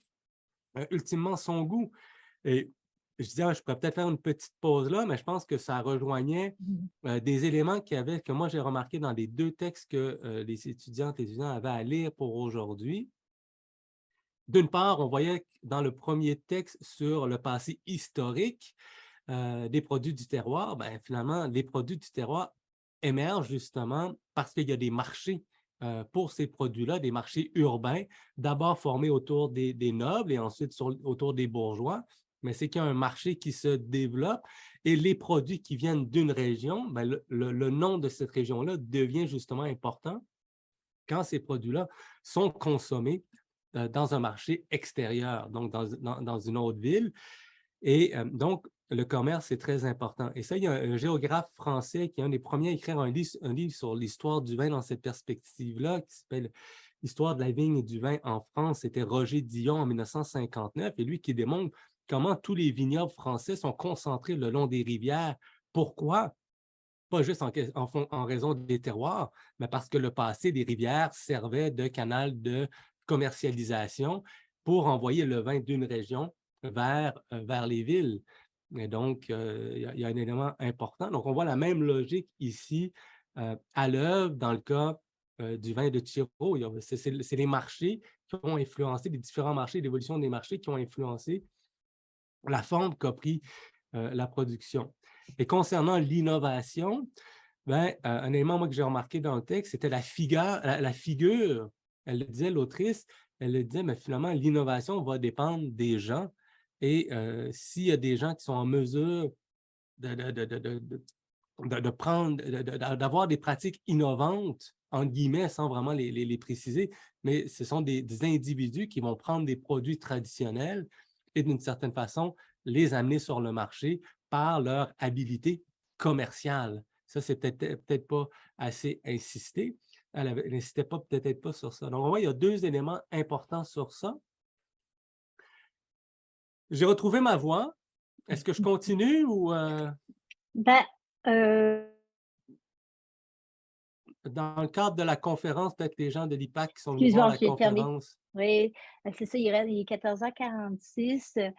S1: son goût. Et je disais, je pourrais peut-être faire une petite pause là, mais je pense que ça rejoignait
S2: Mhm.
S1: des éléments que moi j'ai remarqués dans les deux textes que les étudiantes et les étudiants avaient à lire pour aujourd'hui. D'une part, on voyait dans le premier texte sur le passé historique des produits du terroir, ben, finalement, les produits du terroir émergent justement parce qu'il y a des marchés pour ces produits-là, des marchés urbains, d'abord formés autour des nobles et ensuite autour des bourgeois. Mais c'est qu'il y a un marché qui se développe et les produits qui viennent d'une région, ben, le nom de cette région-là devient justement important quand ces produits-là sont consommés dans un marché extérieur, donc dans une autre ville. Et donc, le commerce est très important. Et ça, il y a un géographe français qui est un des premiers à écrire un livre sur l'histoire du vin dans cette perspective-là, qui s'appelle L'histoire de la vigne et du vin en France. C'était Roger Dillon en 1959, et lui qui démontre comment tous les vignobles français sont concentrés le long des rivières. Pourquoi? Pas juste en raison des terroirs, mais parce que le passé des rivières servait de canal de commercialisation pour envoyer le vin d'une région vers les villes. Et donc, il y a un élément important. Donc, on voit la même logique ici à l'œuvre dans le cas du vin de Chiro. C'est les marchés qui ont influencé, les différents marchés, l'évolution des marchés qui ont influencé la forme qu'a pris la production. Et concernant l'innovation, ben, un élément moi, que j'ai remarqué dans le texte, c'était la figure, elle le disait, l'autrice, elle le disait, mais finalement, l'innovation va dépendre des gens. Et s'il y a des gens qui sont en mesure de, de, de, de, de, de prendre, d'avoir des pratiques innovantes, entre guillemets, sans vraiment les préciser, mais ce sont des individus qui vont prendre des produits traditionnels et d'une certaine façon, les amener sur le marché par leur habilité commerciale. Ça, c'est peut-être pas assez insisté. Elle n'insistait pas peut-être pas sur ça. Donc, on voit, il y a deux éléments importants sur ça. J'ai retrouvé ma voix. Est-ce que je continue ou
S2: Ben, euh,
S1: dans le cadre de la conférence, peut-être les gens de l'IPAC qui sont venus voir
S2: excuse-moi,
S1: la
S2: j'ai terminé.
S1: conférence?
S2: Oui, c'est ça, il est 14h46.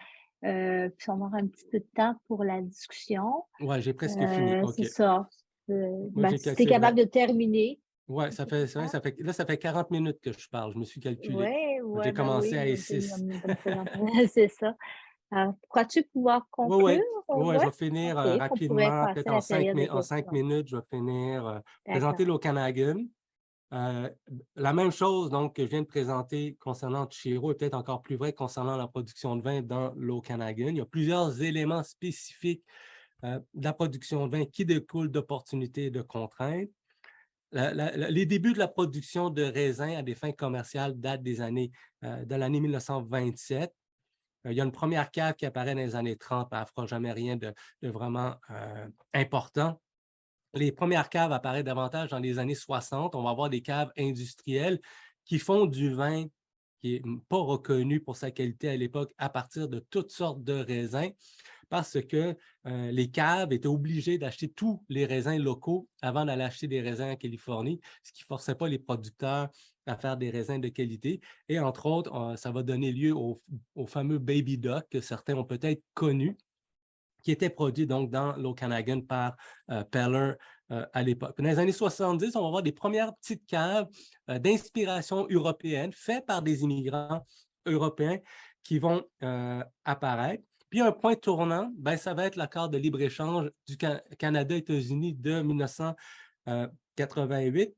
S2: Puis on va avoir un petit peu de temps pour la discussion.
S1: Oui, j'ai presque fini.
S2: C'est
S1: OK.
S2: ça.
S1: Moi,
S2: Ben,
S1: j'ai
S2: si tu es
S1: c'est vrai.
S2: capable de terminer,
S1: Oui,
S2: c'est
S1: c'est vrai,
S2: ça.
S1: là, ça fait 40 minutes que je parle. Je me suis calculé.
S2: Ouais, ouais,
S1: J'ai
S2: ben
S1: commencé
S2: oui,
S1: à
S2: tu as
S1: E6.
S2: une bonne présentation. C'est ça. Alors, crois-tu pouvoir
S1: Oui,
S2: conclure?
S1: oui. Ouais, je
S2: Ouais?
S1: vais finir
S2: OK, qu'on pourrait
S1: rapidement,
S2: passer
S1: peut-être
S2: à la période de
S1: en 5
S2: questions.
S1: minutes, je vais finir, présenter
S2: D'accord,
S1: l'Okanagan. Euh, la même chose donc, que je viens de présenter concernant Chiro est peut-être encore plus vrai concernant la production de vin dans l'Okanagan. Il y a plusieurs éléments spécifiques de la production de vin qui découlent d'opportunités et de contraintes. Les débuts de la production de raisins à des fins commerciales datent de l'année 1927. Il y a une première cave qui apparaît dans les années 30, elle ne fera jamais rien de vraiment important. Les premières caves apparaissent davantage dans les années 60. On va avoir des caves industrielles qui font du vin qui n'est pas reconnu pour sa qualité à l'époque à partir de toutes sortes de raisins parce que les caves étaient obligées d'acheter tous les raisins locaux avant d'aller acheter des raisins en Californie, ce qui ne forçait pas les producteurs à faire des raisins de qualité. Et entre autres, ça va donner lieu au fameux Baby Doc que certains ont peut-être connu, qui était produit donc dans l'Okanagan par Peller à l'époque. Dans les années 70, on va voir des premières petites caves d'inspiration européenne faites par des immigrants européens qui vont apparaître. Puis un point tournant, ben, ça va être l'accord de libre-échange du Canada-États-Unis de 1988.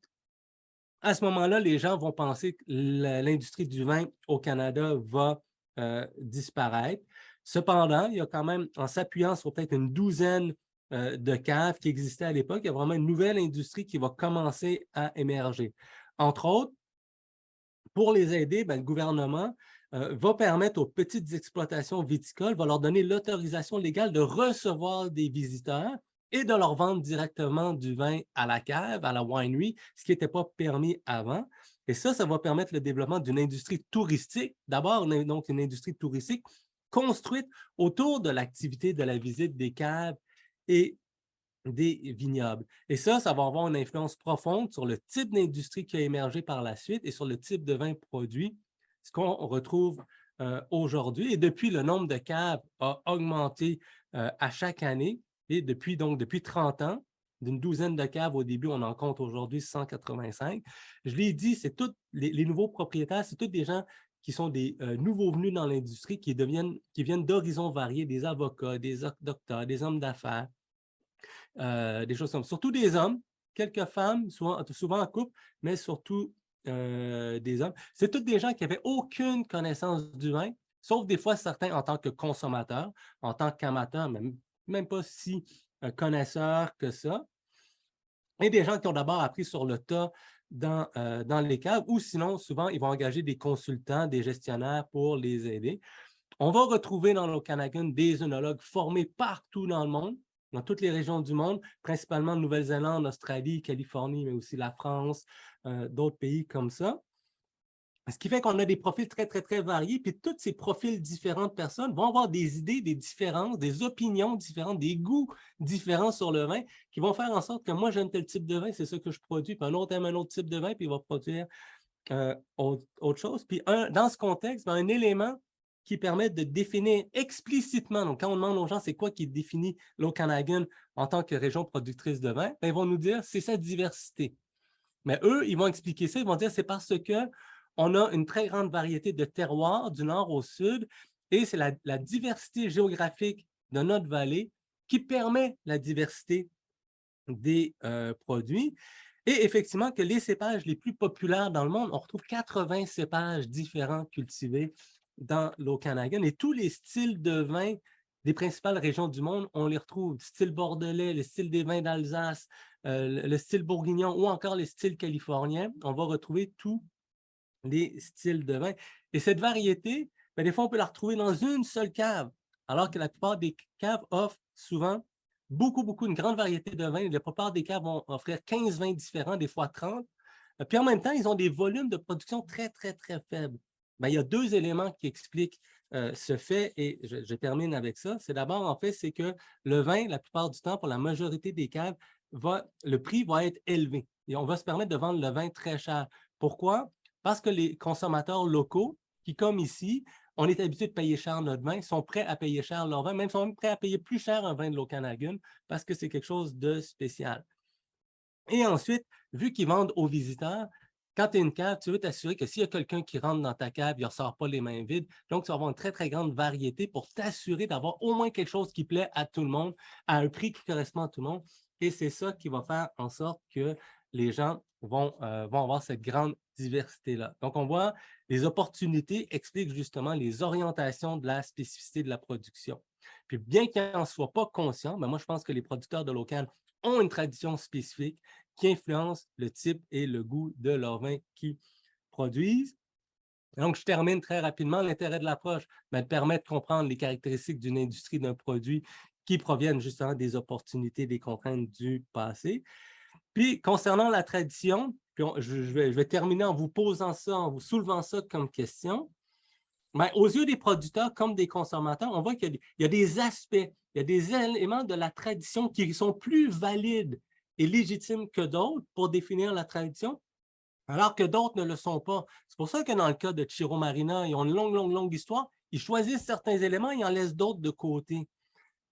S1: À ce moment-là, les gens vont penser que l'industrie du vin au Canada va disparaître. Cependant, il y a quand même, en s'appuyant sur peut-être une douzaine de caves qui existaient à l'époque, il y a vraiment une nouvelle industrie qui va commencer à émerger. Entre autres, pour les aider, ben, le gouvernement va permettre aux petites exploitations viticoles, va leur donner l'autorisation légale de recevoir des visiteurs et de leur vendre directement du vin à la cave, à la winery, ce qui n'était pas permis avant. Et ça va permettre le développement d'une industrie touristique. D'abord, donc une industrie touristique construite autour de l'activité de la visite des caves et des vignobles. Et ça va avoir une influence profonde sur le type d'industrie qui a émergé par la suite et sur le type de vin produit, ce qu'on retrouve aujourd'hui. Et depuis, le nombre de caves a augmenté à chaque année. Et depuis 30 ans, d'une douzaine de caves au début, on en compte aujourd'hui 185. Je l'ai dit, c'est tous les nouveaux propriétaires, c'est tous des gens qui sont des nouveaux venus dans l'industrie, qui viennent d'horizons variés, des avocats, des docteurs, des hommes d'affaires, des choses comme ça. Surtout des hommes, quelques femmes, souvent en couple, mais surtout des hommes. C'est tous des gens qui n'avaient aucune connaissance du vin, sauf des fois certains en tant que consommateurs, en tant qu'amateurs, même pas si connaisseurs que ça. Et des gens qui ont d'abord appris sur le tas dans les caves, ou sinon, souvent, ils vont engager des consultants, des gestionnaires pour les aider. On va retrouver dans l'Okanagan des œnologues formés partout dans le monde, dans toutes les régions du monde, principalement Nouvelle-Zélande, Australie, Californie, mais aussi la France, d'autres pays comme ça. Ce qui fait qu'on a des profils très, très, très variés, puis tous ces profils différents de personnes vont avoir des idées, des différences, des opinions différentes, des goûts différents sur le vin qui vont faire en sorte que moi, j'aime tel type de vin, c'est ça que je produis, puis un autre aime un autre type de vin, puis il va produire autre chose. Puis dans ce contexte, un élément qui permet de définir explicitement, donc quand on demande aux gens c'est quoi qui définit l'Okanagan en tant que région productrice de vin, ils vont nous dire c'est sa diversité. Mais eux, ils vont expliquer ça, ils vont dire c'est parce que on a une très grande variété de terroirs du nord au sud et c'est la diversité géographique de notre vallée qui permet la diversité des produits. Et effectivement, que les cépages les plus populaires dans le monde, on retrouve 80 cépages différents cultivés dans l'Okanagan et tous les styles de vin des principales régions du monde, on les retrouve. Style bordelais, le style des vins d'Alsace, le style bourguignon ou encore les styles californiens. On va retrouver tous les styles de vin. Et cette variété, bien, des fois, on peut la retrouver dans une seule cave, alors que la plupart des caves offrent souvent beaucoup, une grande variété de vins. La plupart des caves vont offrir 15 vins différents, des fois 30. Puis en même temps, ils ont des volumes de production très, très, très faibles. Bien, il y a deux éléments qui expliquent ce fait, et je termine avec ça. C'est d'abord, en fait, c'est que le vin, la plupart du temps, pour la majorité des caves, le prix va être élevé. Et on va se permettre de vendre le vin très cher. Pourquoi? Parce que les consommateurs locaux, qui comme ici, on est habitué de payer cher notre vin, sont prêts à payer cher leur vin, même sont même prêts à payer plus cher un vin de l'Okanagan parce que c'est quelque chose de spécial. Et ensuite, vu qu'ils vendent aux visiteurs, quand tu as une cave, tu veux t'assurer que s'il y a quelqu'un qui rentre dans ta cave, il ne ressort pas les mains vides. Donc, tu vas avoir une très, très grande variété pour t'assurer d'avoir au moins quelque chose qui plaît à tout le monde, à un prix qui correspond à tout le monde. Et c'est ça qui va faire en sorte que les gens vont avoir cette grande diversité-là. Donc, on voit les opportunités expliquent justement les orientations de la spécificité de la production. Puis, bien qu'ils n'en soient pas conscients, moi, je pense que les producteurs de l'Okan ont une tradition spécifique qui influence le type et le goût de leur vin qu'ils produisent. Donc, je termine très rapidement. L'intérêt de l'approche permet de comprendre les caractéristiques d'une industrie, d'un produit qui proviennent justement des opportunités, des contraintes du passé. Puis, concernant la tradition, puis je vais terminer en vous posant ça, en vous soulevant ça comme question. Bien, aux yeux des producteurs comme des consommateurs, on voit qu'il y a des aspects, il y a des éléments de la tradition qui sont plus valides et légitimes que d'autres pour définir la tradition, alors que d'autres ne le sont pas. C'est pour ça que dans le cas de Ciro Marina, ils ont une longue histoire. Ils choisissent certains éléments, ils en laissent d'autres de côté.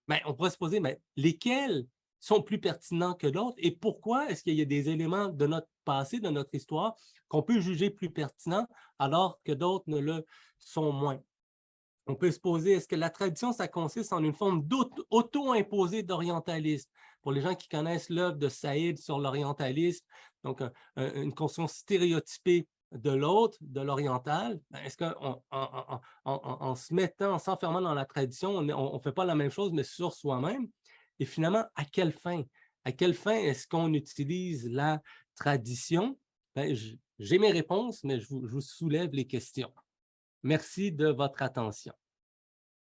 S1: Bien, on pourrait se poser, mais lesquels sont plus pertinents que d'autres et pourquoi est-ce qu'il y a des éléments de notre passé, de notre histoire, qu'on peut juger plus pertinents alors que d'autres ne le sont moins? On peut se poser, est-ce que la tradition, ça consiste en une forme d'auto-imposée d'orientalisme? Pour les gens qui connaissent l'œuvre de Saïd sur l'orientalisme, donc une conscience stéréotypée de l'autre, de l'oriental, est-ce qu'en se mettant, en s'enfermant dans la tradition, on ne fait pas la même chose, mais sur soi-même? Et finalement, à quelle fin? À quelle fin est-ce qu'on utilise la tradition? Ben, j'ai mes réponses, mais je vous soulève les questions. Merci de votre attention.